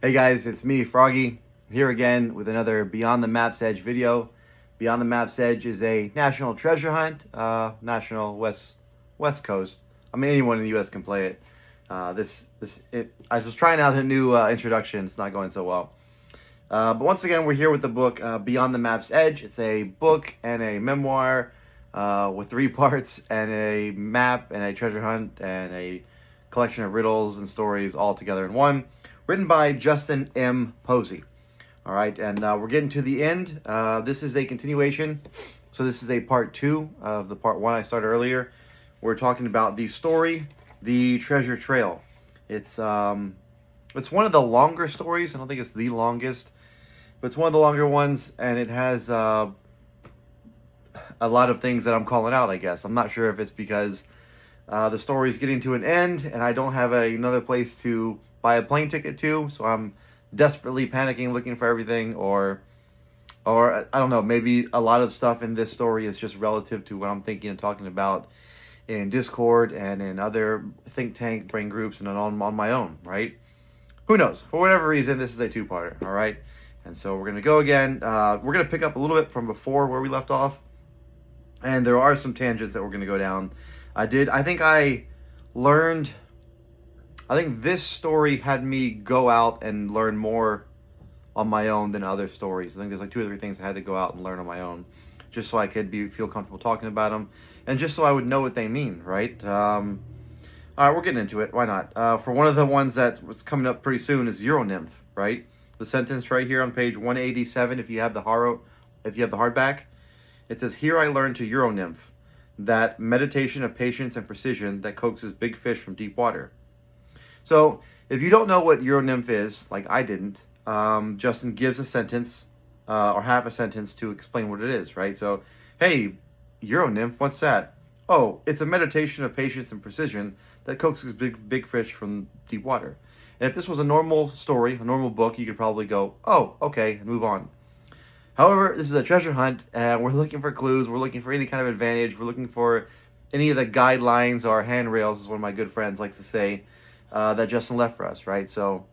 Hey guys, it's me, Froggy, here again with another Beyond the Map's Edge video. Beyond the Map's Edge is a national treasure hunt, national West Coast. I mean, anyone in the U.S. can play it. I was trying out a new introduction. It's not going so well. But once again, we're here with the book Beyond the Map's Edge. It's a book and a memoir with 3 parts and a map and a treasure hunt and a collection of riddles and stories all together in one. Written by Justin M. Posey. All right, and we're getting to the end. This is a continuation. So this is a part 2 of the part 1 I started earlier. We're talking about the story, The Treasure Trail. It's one of the longer stories. I don't think it's the longest, but it's one of the longer ones, and it has a lot of things that I'm calling out, I guess. I'm not sure if it's because the story's getting to an end, and I don't have another place to buy a plane ticket to, so I'm desperately panicking looking for everything, or I don't know, maybe a lot of stuff in this story is just relative to what I'm thinking and talking about in Discord and in other think tank brain groups and on my own, right? Who knows? For whatever reason, this is a 2-parter, all right? And so we're going to go again. We're going to pick up a little bit from before where we left off, and there are some tangents that we're going to go down. I think this story had me go out and learn more on my own than other stories. I think there's like 2 or 3 things I had to go out and learn on my own, just so I could feel comfortable talking about them, and just so I would know what they mean, right? All right, we're getting into it. Why not? For one of the ones that's coming up pretty soon is Euronymph, right? The sentence right here on page 187, if you have the hardback, it says, "Here I learned to Euronymph, that meditation of patience and precision that coaxes big fish from deep water." So, if you don't know what Euronymph is, like I didn't, Justin gives a sentence, or half a sentence to explain what it is, right? So, hey, Euronymph, what's that? Oh, it's a meditation of patience and precision that coaxes big fish from deep water. And if this was a normal story, a normal book, you could probably go, oh, okay, and move on. However, this is a treasure hunt, and we're looking for clues, we're looking for any kind of advantage, we're looking for any of the guidelines or handrails, as one of my good friends likes to say, that Justin left for us, right? So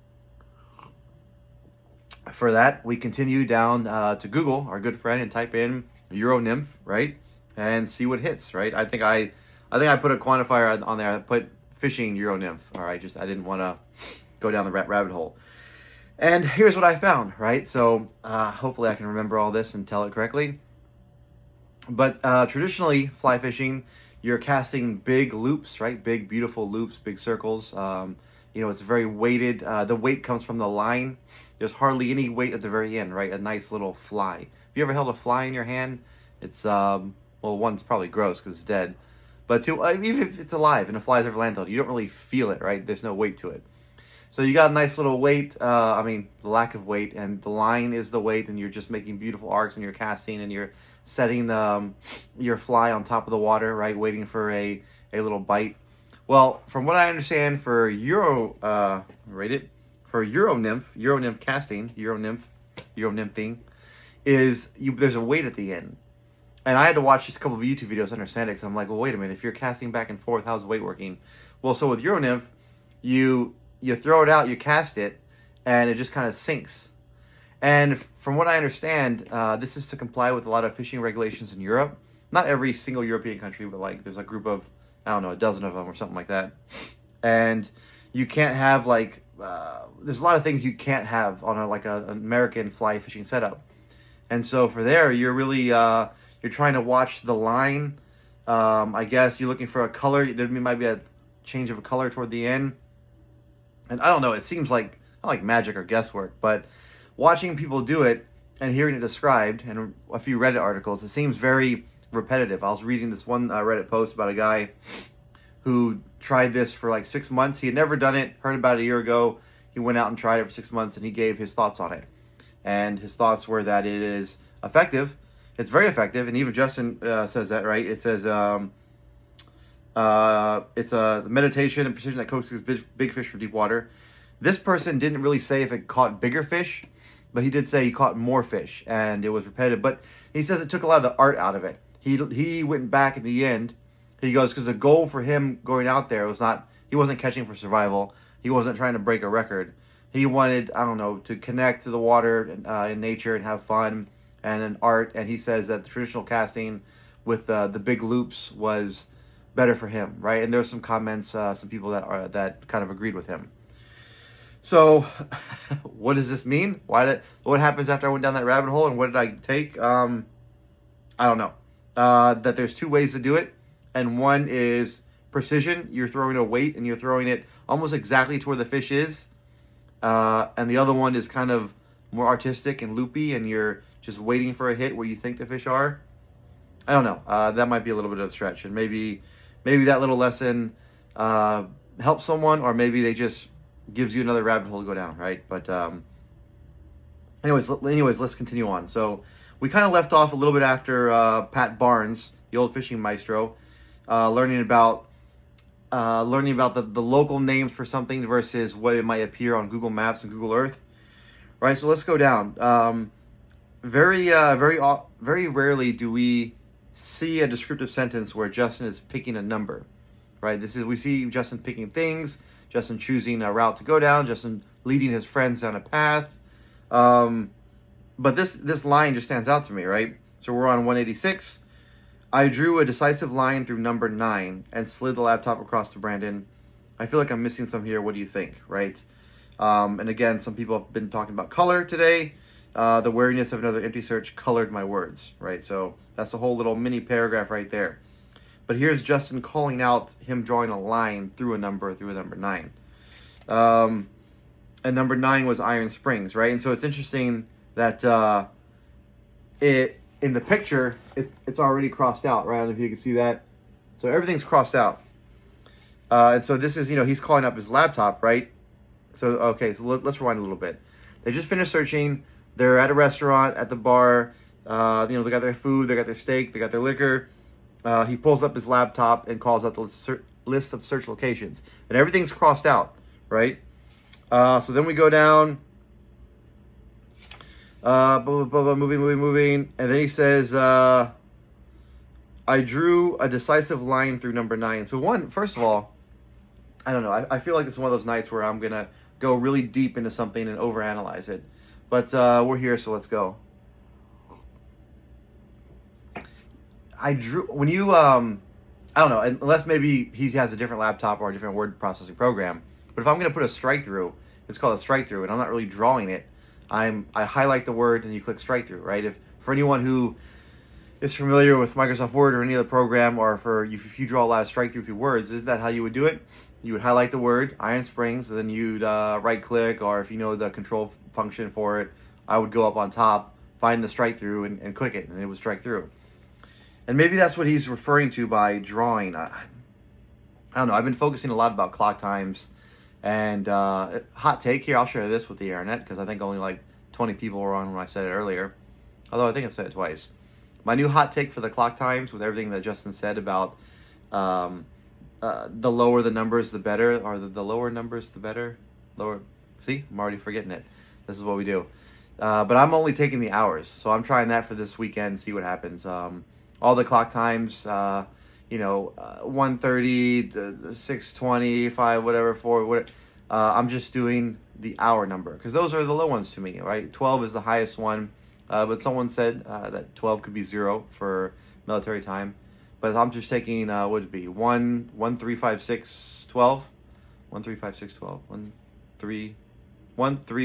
for that, we continue down to Google, our good friend, and type in Euronymph, right, and see what hits, right? I think I put a quantifier on there. I put fishing Euronymph. All right, I didn't want to go down the rabbit hole. And here's what I found, right? So hopefully I can remember all this and tell it correctly. But traditionally, fly fishing, you're casting big loops, right? Big, beautiful loops, big circles. It's very weighted. The weight comes from the line. There's hardly any weight at the very end, right? A nice little fly. Have you ever held a fly in your hand? It's, well, one's probably gross because it's dead. But even if it's alive and a fly's ever landed on you don't really feel it, right? There's no weight to it. So you got a nice little weight, the lack of weight, and the line is the weight, and you're just making beautiful arcs, and you're casting, and you're setting your fly on top of the water, right, waiting for a little bite. Well, from what I understand, for Euronymph casting, Euronymphing, there's a weight at the end. And I had to watch just a couple of YouTube videos to understand it, because I'm like, well, wait a minute, if you're casting back and forth, how's the weight working? Well, so with Euronymph, you throw it out, you cast it, and it just kind of sinks. And from what I understand, this is to comply with a lot of fishing regulations in Europe. Not every single European country, but like there's a group of, I don't know, a dozen of them or something like that. And you can't have there's a lot of things you can't have on an American fly fishing setup. And so for there, you're really, you're trying to watch the line. I guess you're looking for a color. There might be a change of a color toward the end. And I don't know, it seems like, not like magic or guesswork, but watching people do it and hearing it described, and a few Reddit articles, it seems very repetitive. I was reading this one Reddit post about a guy who tried this for like 6 months. He had never done it, heard about it a year ago. He went out and tried it for 6 months, and he gave his thoughts on it. And his thoughts were that it is effective. It's very effective, and even Justin says that, right? It says it's a meditation and precision that coaxes big fish from deep water. This person didn't really say if it caught bigger fish, but he did say he caught more fish, and it was repetitive. But he says it took a lot of the art out of it. He went back in the end. He goes, because the goal for him going out there was not, he wasn't catching for survival. He wasn't trying to break a record. he wanted, I don't know, to connect to the water in nature and have fun and in art. And he says that the traditional casting with the big loops was better for him, right? And there's some comments, some people that kind of agreed with him. So, what does this mean? What happens after I went down that rabbit hole, and what did I take? I don't know. That there's two ways to do it, and one is precision. You're throwing a weight, and you're throwing it almost exactly to where the fish is. And the other one is kind of more artistic and loopy, and you're just waiting for a hit where you think the fish are. I don't know. That might be a little bit of a stretch, and maybe that little lesson helps someone, or maybe they just gives you another rabbit hole to go down, right? But anyways, let's continue on. So we kind of left off a little bit after Pat Barnes, the old fishing maestro, learning about the local names for something versus what it might appear on Google Maps and Google Earth, right? So let's go down. Very rarely do we see a descriptive sentence where Justin is picking a number, right? We see Justin picking things, Justin choosing a route to go down, Justin leading his friends down a path. But this line just stands out to me, right? So we're on 186. I drew a decisive line through number 9 and slid the laptop across to Brandon. I feel like I'm missing some here. What do you think, right? And again, some people have been talking about color today. The wariness of another empty search colored my words, right? So that's a whole little mini paragraph right there. But here's Justin calling out him drawing a line through a number 9. And number 9 was Iron Springs, right? And so it's interesting that in the picture, it's already crossed out, right? I don't know if you can see that. So everything's crossed out. And so this is, he's calling up his laptop, right? So, okay, so let's rewind a little bit. They just finished searching. They're at a restaurant, at the bar. They got their food, they got their steak, they got their liquor. He pulls up his laptop and calls out the list of search locations. And everything's crossed out, right? So then we go down. Moving. And then he says, I drew a decisive line through number 9. So first of all, I don't know. I feel like it's one of those nights where I'm going to go really deep into something and overanalyze it. But we're here, so let's go. I drew, when you, I don't know, unless maybe he has a different laptop or a different word processing program. But if I'm going to put a strike through, it's called a strike through, and I'm not really drawing it. I highlight the word and you click strike through, right? For anyone who is familiar with Microsoft Word or any other program, or if you draw a lot of strike through words, isn't that how you would do it? You would highlight the word, Iron Springs, and then you'd right click, or if you know the control function for it, I would go up on top, find the strike through and click it, and it would strike through. And maybe that's what he's referring to by drawing. I don't know. I've been focusing a lot about clock times. And hot take here, I'll share this with the internet because I think only like 20 people were on when I said it earlier. Although I think I said it twice. My new hot take for the clock times, with everything that Justin said about the lower the numbers, the better. Or the lower numbers, the better. Lower. See, I'm already forgetting it. This is what we do. But I'm only taking the hours. So I'm trying that for this weekend, see what happens. All the clock times, 1:30 to 6:20, 5, whatever, 4, whatever. I'm just doing the hour number because those are the low ones to me, right? 12 is the highest one, but someone said that 12 could be 0 for military time. But I'm just taking, what would it be, 1, 3, 5, 6, 12? 1, 3, 5, 6, 12. 1, 3,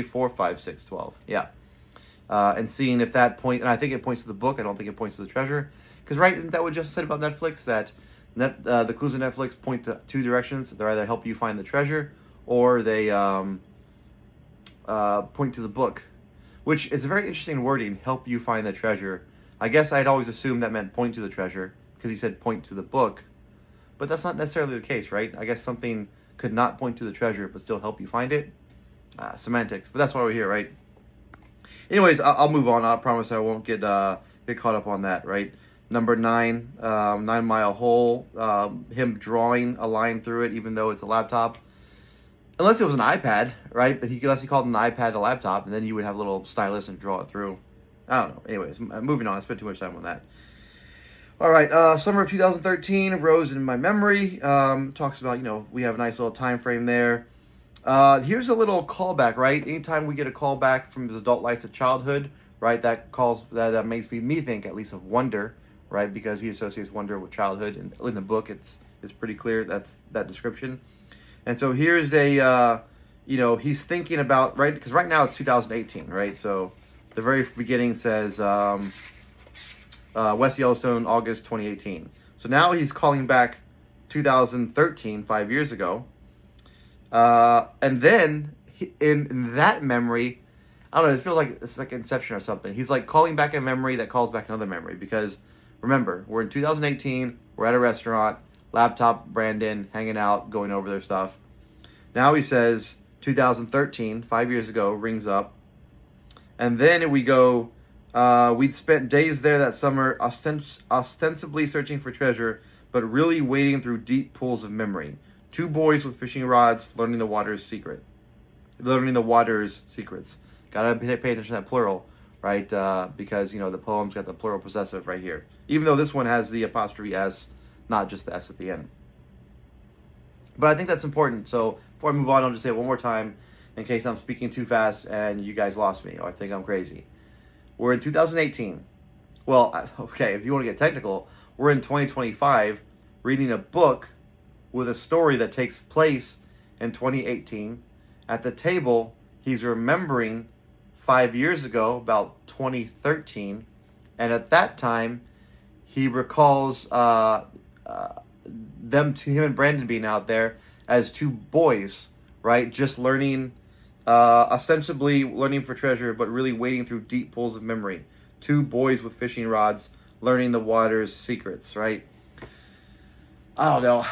4, 5, 6, 12. Yeah. And seeing if that point, and I think it points to the book. I don't think it points to the treasure. Because, right, isn't that what Justin said about Netflix? That the clues in Netflix point to 2 directions. They either help you find the treasure or they point to the book. Which is a very interesting wording, help you find the treasure. I guess I'd always assumed that meant point to the treasure because he said point to the book. But that's not necessarily the case, right? I guess something could not point to the treasure but still help you find it. Semantics. But that's why we're here, right? Anyways, I'll move on. I promise I won't get caught up on that, right? Number 9, 9 Mile Hole, him drawing a line through it, even though it's a laptop. Unless it was an iPad, right? But unless he called an iPad a laptop, and then you would have a little stylus and draw it through. I don't know. Anyways, moving on. I spent too much time on that. All right, summer of 2013 rose in my memory. Talks about, we have a nice little time frame there. Here's a little callback, right? Anytime we get a callback from his adult life to childhood, right? That makes me think at least of wonder, right? Because he associates wonder with childhood, and in the book, it's pretty clear that's that description. And so here's a he's thinking about, right? Because right now it's 2018, right? So the very beginning says West Yellowstone, August 2018. So now he's calling back 2013, 5 years ago. And then in that memory, I don't know, it feels like it's like Inception or something. He's like calling back a memory that calls back another memory. Because remember, we're in 2018, we're at a restaurant, laptop, Brandon, hanging out, going over their stuff. Now he says 2013, 5 years ago, rings up. And then we go, we'd spent days there that summer ostensibly searching for treasure, but really wading through deep pools of memory. 2 boys with fishing rods learning the water's secrets. Gotta pay attention to that plural, right? Because, the poem's got the plural possessive right here. Even though this one has the apostrophe S, not just the S at the end. But I think that's important. So before I move on, I'll just say it one more time in case I'm speaking too fast and you guys lost me or think I'm crazy. We're in 2018. Well, okay, if you want to get technical, we're in 2025 reading a book with a story that takes place in 2018. At the table, he's remembering 5 years ago, about 2013, and at that time, he recalls him and Brandon being out there as 2 boys, right? Just learning, ostensibly learning for treasure, but really wading through deep pools of memory. 2 boys with fishing rods learning the water's secrets, right? I don't know.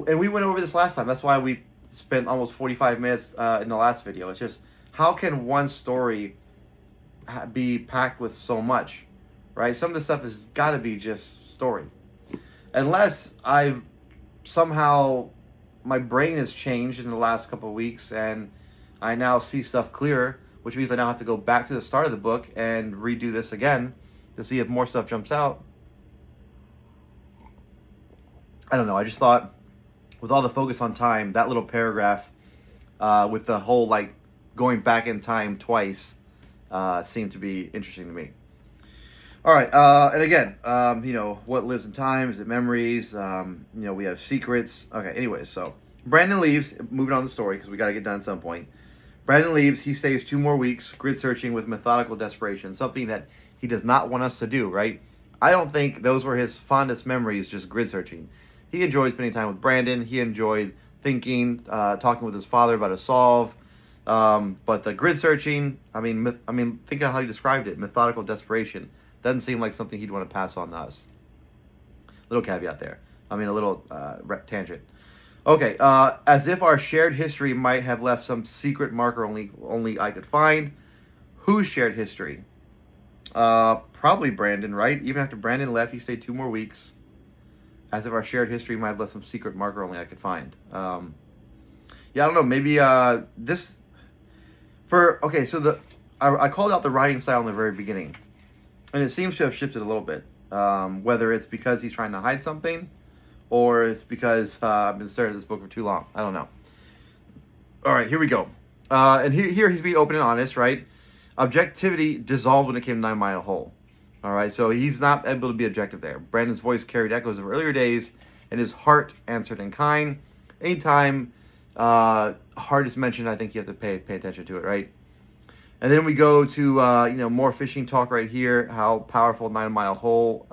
And we went over this last time. That's why we spent almost 45 minutes in the last video. It's just, how can one story be packed with so much, right? Some of the stuff has got to be just story. Unless my brain has changed in the last couple of weeks and I now see stuff clearer, which means I now have to go back to the start of the book and redo this again to see if more stuff jumps out. I don't know. I just thought, with all the focus on time, that little paragraph with the whole going back in time twice seemed to be interesting to me. All right, and again, what lives in time? Is it memories? We have secrets. Okay, anyways, so Brandon leaves. Moving on the story because we got to get done at some point. Brandon leaves. He stays 2 more weeks, grid searching with methodical desperation, something that he does not want us to do, right? I don't think those were his fondest memories, just grid searching. He enjoyed spending time with Brandon. He enjoyed thinking, talking with his father about a solve. But the grid searching, I mean, think of how he described it, methodical desperation. Doesn't seem like something he'd want to pass on to us. Little caveat there. A little tangent. Okay, as if our shared history might have left some secret marker only I could find. Whose shared history? Probably Brandon, right? Even after Brandon left, he stayed 2 more weeks. As if our shared history might have left some secret marker only I could find. I don't know. Maybe I called out the writing style in the very beginning. And it seems to have shifted a little bit. Whether it's because he's trying to hide something, or it's because I've been staring at this book for too long. I don't know. All right, here we go. And here he's being open and honest, right? Objectivity dissolved when it came to 9 Mile Hole. All right, so he's not able to be objective there. Brandon's voice carried echoes of earlier days, and his heart answered in kind. Anytime heart is mentioned, I think you have to pay attention to it, right? And then we go to more fishing talk right here. How powerful 9 Mile Hole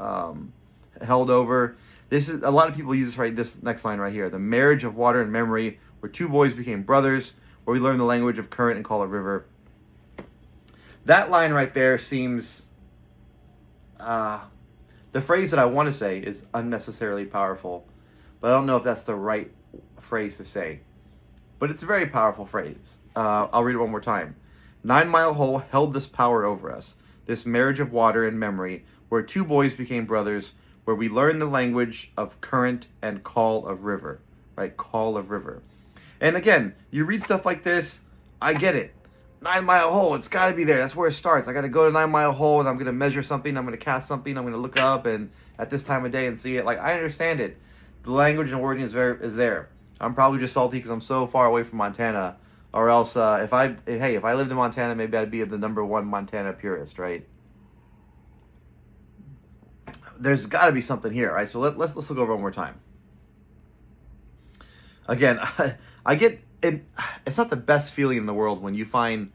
held over. This is a lot of people use this next line right here. The marriage of water and memory, where 2 boys became brothers, where we learn the language of current and call a river. That line right there seems. The phrase that I want to say is unnecessarily powerful, but I don't know if that's the right phrase to say. But it's a very powerful phrase. I'll read it one more time. 9 Mile Hole held this power over us, this marriage of water and memory, where 2 boys became brothers, where we learned the language of current and call of river, right? Call of river. And again, you read stuff like this, I get it. 9 Mile Hole, it's got to be there. That's where it starts. I got to go to 9 Mile Hole and I'm going to measure something. I'm going to cast something. I'm going to look up and at this time of day and see it. I understand it. The language and wording is there. I'm probably just salty because I'm so far away from Montana. Or else, if I lived in Montana, maybe I'd be the #1 Montana purist, right? There's got to be something here, right? So let's look over one more time. Again, I get it. It's not the best feeling in the world when you find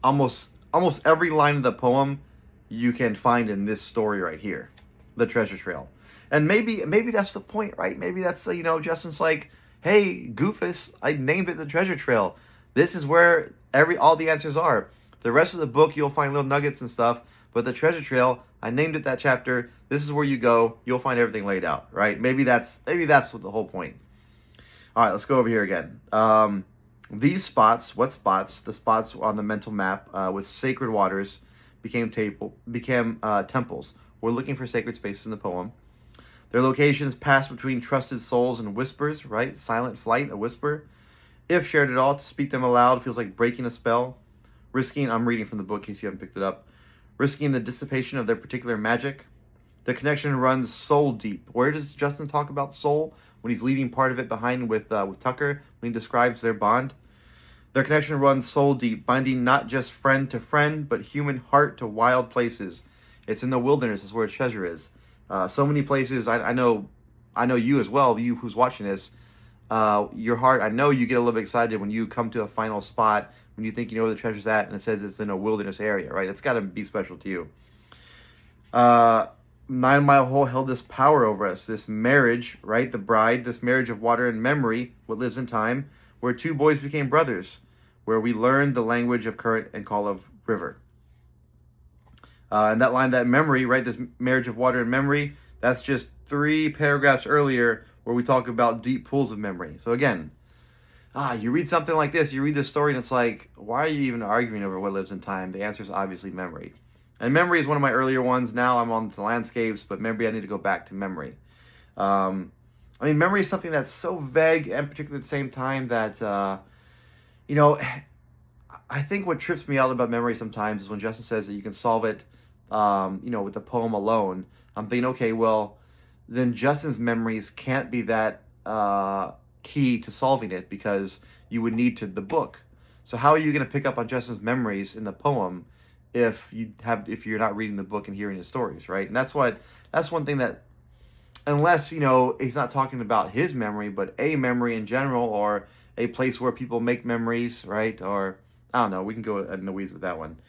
almost every line of the poem you can find in this story right here, the treasure trail. And maybe that's the point, right? Maybe that's Justin's like, hey, Goofus, I named it the treasure trail. This is where all the answers are. The rest of the book you'll find little nuggets and stuff, but the treasure trail, I named it that chapter. This is where you go. You'll find everything laid out, right? Maybe that's what the whole point. All right, let's go over here again. These spots, what spots? The spots on the mental map with sacred waters became temples. We're looking for sacred spaces in the poem. Their locations pass between trusted souls and whispers, right? Silent flight, a whisper. If shared at all, to speak them aloud feels like breaking a spell. Risking, I'm reading from the book in case you haven't picked it up. Risking the dissipation of their particular magic. The connection runs soul deep. Where does Justin talk about soul? When he's leaving part of it behind with Tucker, when he describes their bond. Their connection runs soul deep, binding not just friend to friend, but human heart to wild places. It's in the wilderness, is where treasure is. So many places, I know you as well, you who's watching this, your heart, I know you get a little bit excited when you come to a final spot, when you think you know where the treasure's at, and it says it's in a wilderness area, right? It's got to be special to you. 9 Mile Hole held this power over us, this marriage, right? The bride, this marriage of water and memory, what lives in time, where two boys became brothers, where we learned the language of current and call of river. And that line, that memory, right? This marriage of water and memory, that's just 3 paragraphs earlier where we talk about deep pools of memory. So again, you read something like this, you read this story, and it's like, why are you even arguing over what lives in time? The answer is obviously memory. And memory is one of my earlier ones. Now I'm on the landscapes, but maybe I need to go back to memory. Memory is something that's so vague and particularly at the same time that, I think what trips me out about memory sometimes is when Justin says that you can solve it, with the poem alone. I'm thinking, okay, well, then Justin's memories can't be that key to solving it because you would need the book. So how are you going to pick up on Justin's memories in the poem if you're not reading the book and hearing his stories, right? And that's one thing that, unless he's not talking about his memory, but a memory in general, or a place where people make memories, right? Or I don't know. We can go in the weeds with that one.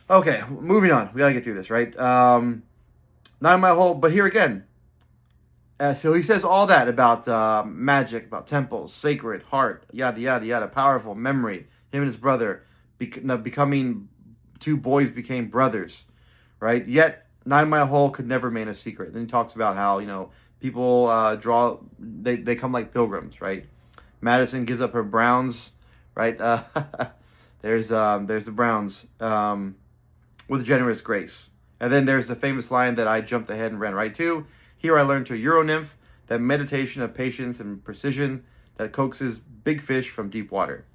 Okay, moving on. We gotta get through this, right? 9 Mile Hole, but here again. So he says all that about magic, about temples, sacred, heart, yada, yada, yada, powerful, memory, him and his brother, becoming 2 boys became brothers, right? Yet 9 Mile Hole could never remain a secret. Then he talks about how, people they come like pilgrims, right? Madison gives up her browns, right? There's the browns with generous grace. And then there's the famous line that I jumped ahead and ran right to. Here I learned to Euronymph, that meditation of patience and precision that coaxes big fish from deep water.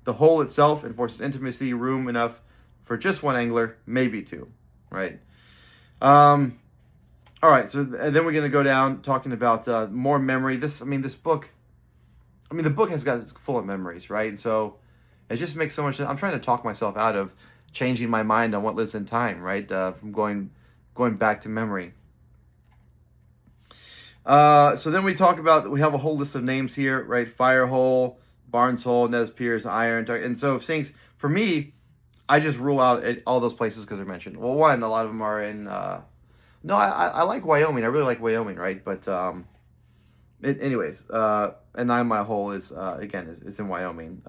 The hole itself enforces intimacy, room enough for just 1 angler, maybe 2, right? All right, so and then we're going to go down talking about more memory. The book it's full of memories, right? So it just makes so much sense. I'm trying to talk myself out of changing my mind on what lives in time, right? From going back to memory. So then we have a whole list of names here, right? Firehole, Barnes Hole, Nez Perce, Iron. And so things, for me, I just rule out all those places because they're mentioned. Well, one, a lot of them are in, I like Wyoming. I really like Wyoming, right? But anyways, and 9 Mile Hole is, again, it's in Wyoming.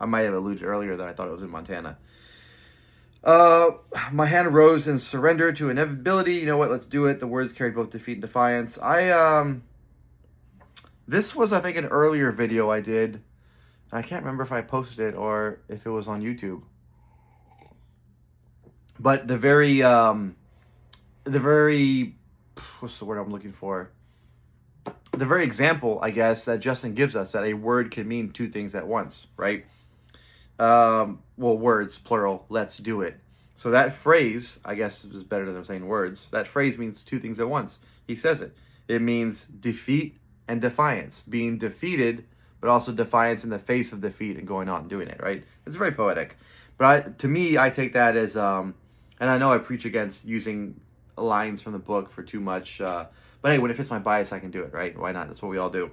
I might have alluded earlier that I thought it was in Montana. My hand rose in surrender to inevitability. You know what? Let's do it. The words carried both defeat and defiance. This was, I think, an earlier video I did. I can't remember if I posted it or if it was on YouTube. But the very, what's the word I'm looking for? The very example, I guess, that Justin gives us, that a word can mean 2 things at once, right? Words, plural, let's do it. So that phrase, I guess, is better than saying words. That phrase means 2 things at once. He says it. It means defeat and defiance, being defeated, but also defiance in the face of defeat and going on and doing it, right? It's very poetic. But to me, I take that as, and I know I preach against using lines from the book for too much, but hey, when it fits my bias, I can do it, right? Why not? That's what we all do.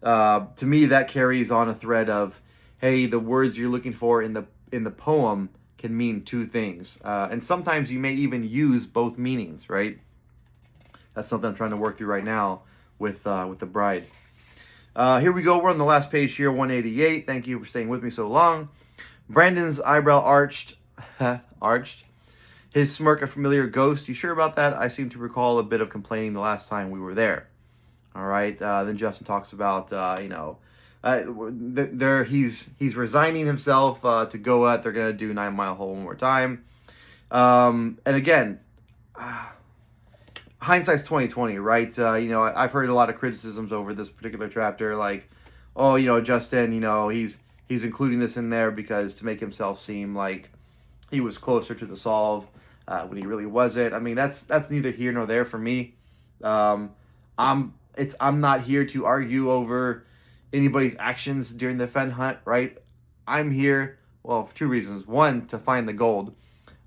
To me, that carries on a thread of, hey, the words you're looking for in the poem can mean two things, and sometimes you may even use both meanings, right? That's something I'm trying to work through right now with the bride. Here we go. We're on the last page here, 188. Thank you for staying with me so long. Brandon's eyebrow arched, arched. His smirk a familiar ghost. You sure about that? I seem to recall a bit of complaining the last time we were there. All right. Then Justin talks about, he's resigning himself to go out. They're going to do 9 Mile Hole one more time. And again, hindsight's 2020, right? I've heard a lot of criticisms over this particular chapter, like, oh, Justin, he's including this in there because to make himself seem like he was closer to the solve when he really wasn't. I mean, that's neither here nor there for me. I'm not here to argue over anybody's actions during the Fen hunt, right? I'm here, well, for two reasons. One, to find the gold,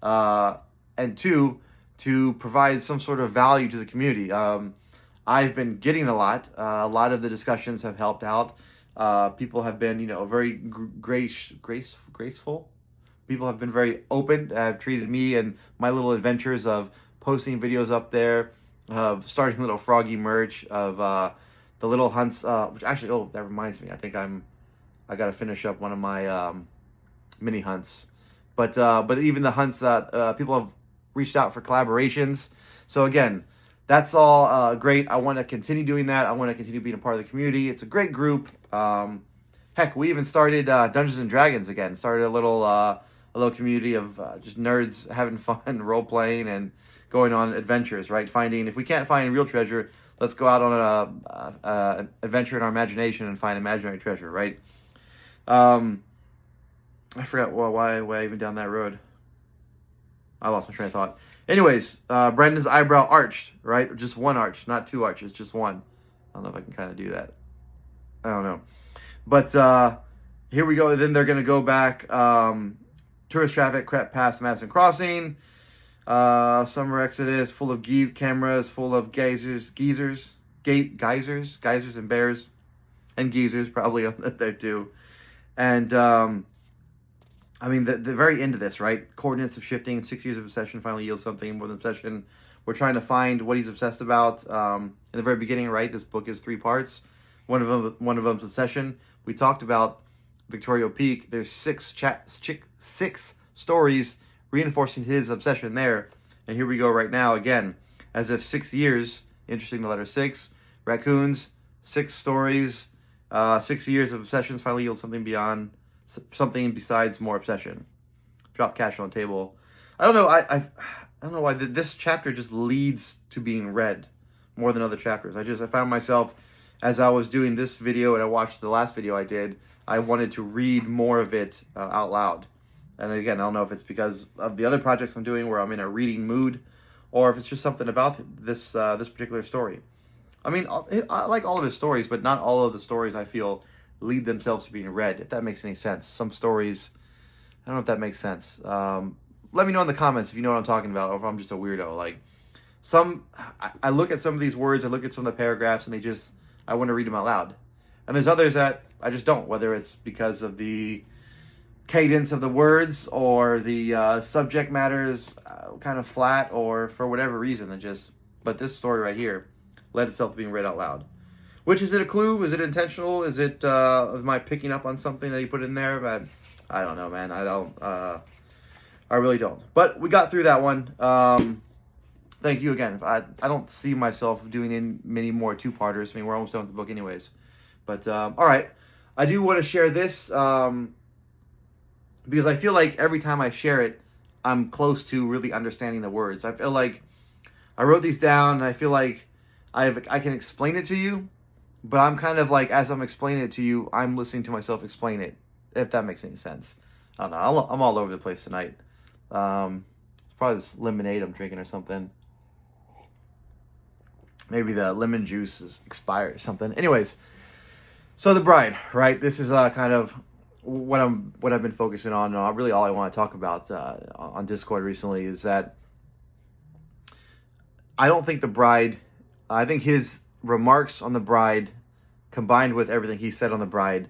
and two, to provide some sort of value to the community. I've been getting a lot. A lot of the discussions have helped out. People have been, very graceful. People have been very open, have treated me and my little adventures of posting videos up there, of starting little froggy merch, of the little hunts, which actually, oh, that reminds me, I think I got to finish up one of my mini hunts. But even the hunts that people have reached out for collaborations. So again, that's all great. I want to continue doing that. I want to continue being a part of the community. It's a great group. Heck, we even started Dungeons and Dragons again. Started a little community of just nerds having fun, role playing, and going on adventures. Right, if we can't find real treasure, let's go out on an adventure in our imagination and find imaginary treasure. Right. I forgot why I even down that road. I lost my train of thought. Anyways, Brandon's eyebrow arched, right? Just one arch, not two arches, just one. I don't know if I can kind of do that. I don't know. But here we go. Then they're going to go back. Tourist traffic crept past Madison Crossing. Summer Exodus, full of cameras, full of geysers and bears. And geezers probably on there too. And I mean, the very end of this, right? Coordinates of shifting, 6 years of obsession finally yields something more than obsession. We're trying to find what he's obsessed about. In the very beginning, right? This book is 3 parts. One of them's obsession. We talked about Victoria Peak. There's 6 stories reinforcing his obsession there. And here we go right now again, as if 6 years. Interesting, the letter 6. Raccoons, 6 stories. 6 years of obsessions finally yield something besides more obsession. Drop cash on the table. I don't know. I don't know why this chapter just leads to being read more than other chapters. I found myself, as I was doing this video and I watched the last video I did, I wanted to read more of it out loud. And again, I don't know if it's because of the other projects I'm doing where I'm in a reading mood, or if it's just something about this particular story. I mean, I like all of his stories, but not all of the stories I feel lead themselves to being read, if that makes any sense. Some stories, I don't know if that makes sense. Let me know in the comments if you know what I'm talking about, or if I'm just a weirdo. Like, I look at some of these words, I look at some of the paragraphs, and I want to read them out loud. And there's others that I just don't, whether it's because of the cadence of the words, or the subject matter is kind of flat, or for whatever reason. But this story right here led itself to being read out loud. Which, is it a clue? Is it intentional? Is it, am I picking up on something that he put in there? But I don't know, man. I really don't. But we got through that one. Thank you again. I don't see myself doing many more 2-parters. I mean, we're almost done with the book anyways. But, all right. I do want to share this because I feel like every time I share it, I'm close to really understanding the words. I feel like I wrote these down, and I feel like I can explain it to you. But I'm kind of like, as I'm explaining it to you, I'm listening to myself explain it, if that makes any sense. I don't know. I'm all over the place tonight. It's probably this lemonade I'm drinking or something. Maybe the lemon juice is expired or something. Anyways, so the bride, right? This is kind of what I've been focusing on. Really, all I want to talk about on Discord recently is that I don't think the bride. I think his remarks on the bride, combined with everything he said on the bride,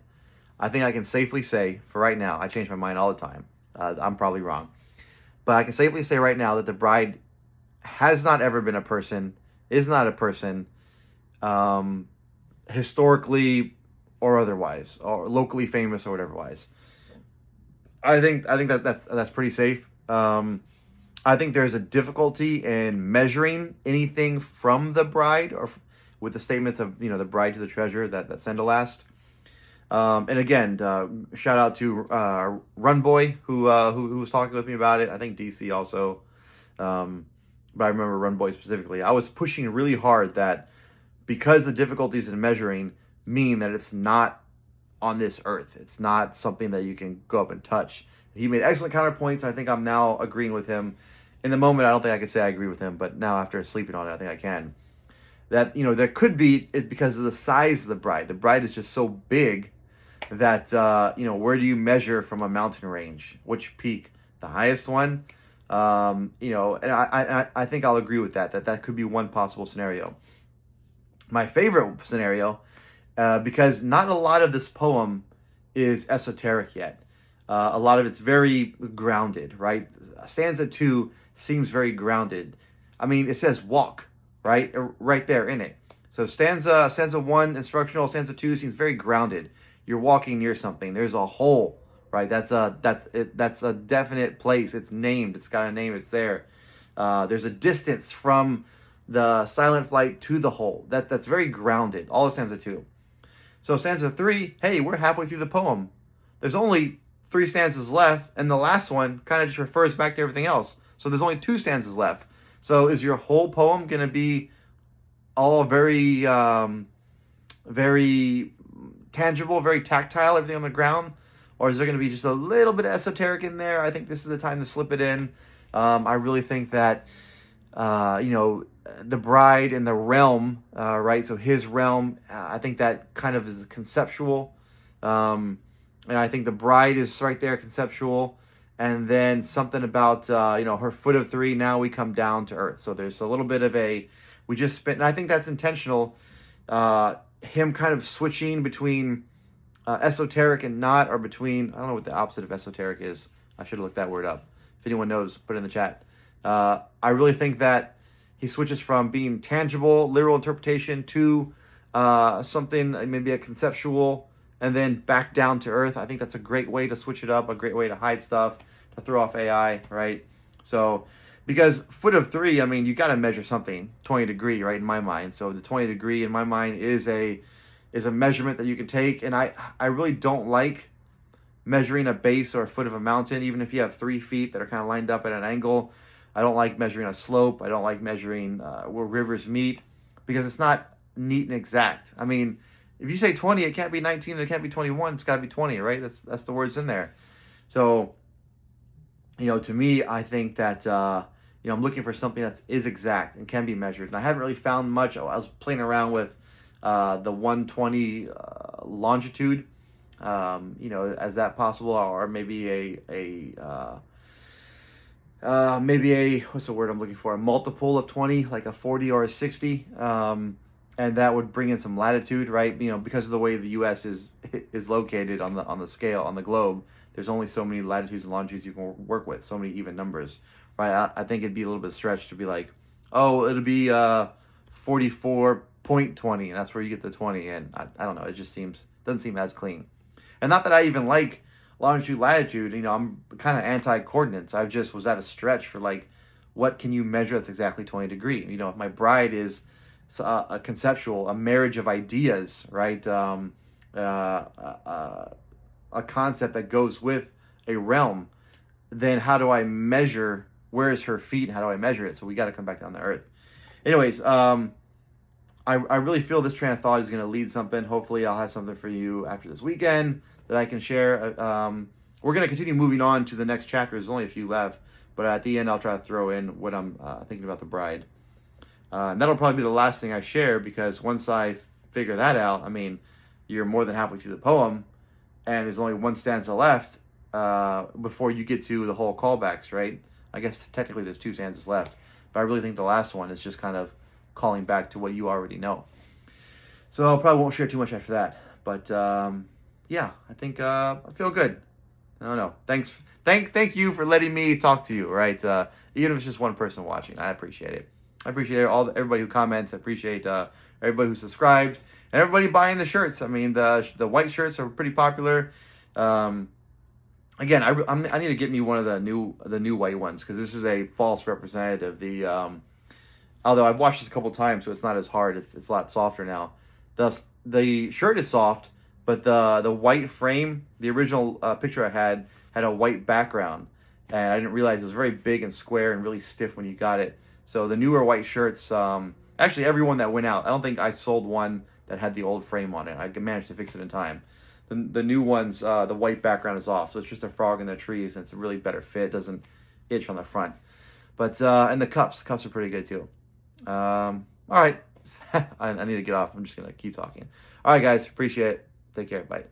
I think I can safely say, for right now, I change my mind all the time. I'm probably wrong. But I can safely say right now that the bride has not ever been a person, is not a person, historically or otherwise, or locally famous or whatever-wise. I think that's pretty safe. I think there's a difficulty in measuring anything from the bride, or with the statements of, the bride to the treasure that send a last. And again, shout out to Runboy who was talking with me about it. I think DC also, but I remember Runboy specifically. I was pushing really hard that because the difficulties in measuring mean that it's not on this earth, it's not something that you can go up and touch. He made excellent counterpoints, and I think I'm now agreeing with him. In the moment, I don't think I could say I agree with him, but now after sleeping on it, I think I can. That, there could be, it because of the size of the bride. The bride is just so big that, where do you measure from a mountain range? Which peak? The highest one? And I think I'll agree with that could be one possible scenario. My favorite scenario, because not a lot of this poem is esoteric yet. A lot of it's very grounded, right? Stanza 2 seems very grounded. I mean, it says walk, right? Right there in it. So stanza 1, instructional, stanza 2 seems very grounded. You're walking near something. There's a hole, right? That's a definite place. It's named. It's got a name. It's there. There's a distance from the silent flight to the hole. That's very grounded. All of stanza 2. So stanza 3, hey, we're halfway through the poem. There's only 3 stanzas left, and the last one kind of just refers back to everything else. So there's only 2 stanzas left. So is your whole poem going to be all very, very tangible, very tactile, everything on the ground? Or is there going to be just a little bit of esoteric in there? I think this is the time to slip it in. I really think that, the bride and the realm, right? So his realm, I think that kind of is conceptual. And I think the bride is right there, conceptual. And then something about, her foot of 3, now we come down to earth. So there's a little bit of we just spent, and I think that's intentional, him kind of switching between esoteric and not, or between, I don't know what the opposite of esoteric is. I should have looked that word up. If anyone knows, put it in the chat. I really think that he switches from being tangible, literal interpretation to something, maybe a conceptual, and then back down to earth. I think that's a great way to switch it up, a great way to hide stuff, to throw off AI, right? So, because foot of 3, I mean, you got to measure something, 20 degree, right, in my mind. So the 20 degree in my mind is a measurement that you can take, and I really don't like measuring a base or a foot of a mountain, even if you have 3 feet that are kind of lined up at an angle. I don't like measuring a slope. I don't like measuring where rivers meet, because it's not neat and exact. I mean, if you say 20, it can't be 19, and it can't be 21. It's got to be 20, right? That's the words in there. So, to me, I think that, I'm looking for something that is exact and can be measured. And I haven't really found much. I was playing around with the 120 longitude, as that possible, or maybe maybe a, what's the word I'm looking for? A multiple of 20, like a 40 or a 60. And that would bring in some latitude, right? Because of the way the U.S. is located on the scale, on the globe, there's only so many latitudes and longitudes you can work with, so many even numbers, right? I think it'd be a little bit stretched to be like, oh, it'll be 44.20, and that's where you get the 20, and I don't know, it just doesn't seem as clean. And not that I even like longitude, latitude, I'm kind of anti-coordinates. I just was at a stretch for like, what can you measure that's exactly 20 degree? If my bride is a conceptual, a marriage of ideas, right? A concept that goes with a realm, then how do I measure, where is her feet, and how do I measure it? So we got to come back down to earth. Anyways, I really feel this train of thought is going to lead something. Hopefully I'll have something for you after this weekend that I can share. We're going to continue moving on to the next chapter. There's only a few left, but at the end I'll try to throw in what I'm thinking about the bride. And that'll probably be the last thing I share, because once I figure that out, I mean, you're more than halfway through the poem, and there's only one stanza left before you get to the whole callbacks, right? I guess technically there's 2 stanzas left, but I really think the last one is just kind of calling back to what you already know. So I probably won't share too much after that. But yeah, I think I feel good. I don't know. Thank you for letting me talk to you, right? Even if it's just one person watching, I appreciate it. I appreciate everybody who comments. I appreciate everybody who subscribed, and everybody buying the shirts. I mean, the white shirts are pretty popular. Again, I need to get me one of the new white ones, because this is a false representative. Although I've watched this a couple times, so it's not as hard. It's a lot softer now. The shirt is soft, but the white frame, the original picture I had a white background, and I didn't realize it was very big and square and really stiff when you got it. So the newer white shirts, actually every one that went out, I don't think I sold one that had the old frame on it. I managed to fix it in time. The new ones, the white background is off, so it's just a frog in the trees, and it's a really better fit. It doesn't itch on the front. But and the cups are pretty good too. All right. I need to get off. I'm just going to keep talking. All right, guys. Appreciate it. Take care. Bye.